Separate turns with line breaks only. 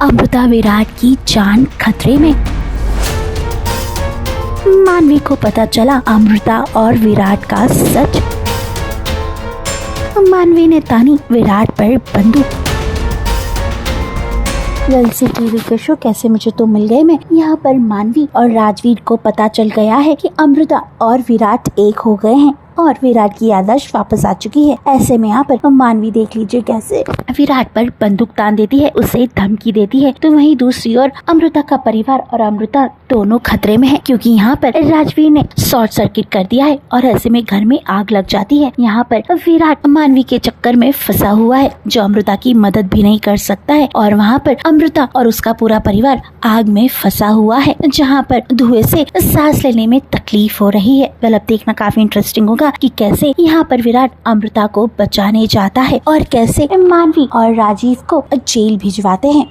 अमृता विराट की जान खतरे में। मानवी को पता चला अमृता और विराट का सच। मानवी ने तानी विराट पर बंदूक। ललसी टीवी के शो कैसे मुझे तो मिल गए में यहाँ पर मानवी और राजवीर को पता चल गया है कि अमृता और विराट एक हो गए हैं और विराट की याददाश्त वापस आ चुकी है। ऐसे में यहाँ पर मानवी देख लीजिए कैसे विराट पर बंदूक तान देती है, उसे धमकी देती है। तो वहीं दूसरी ओर अमृता का परिवार और अमृता दोनों खतरे में है, क्योंकि यहाँ पर राजवीर ने शॉर्ट सर्किट कर दिया है और ऐसे में घर में आग लग जाती है। यहाँ पर विराट मानवी के चक्कर में फंसा हुआ है, जो अमृता की मदद भी नहीं कर सकता है और वहाँ पर अमृता और उसका पूरा परिवार आग में फंसा हुआ है, जहाँ पर धुएं से सांस लेने में तकलीफ हो रही है। वेल, अब देखना काफी इंटरेस्टिंग होगा कि कैसे यहाँ पर विराट अमृता को बचाने जाता है और कैसे मानवी और राजीव को जेल भिजवाते हैं।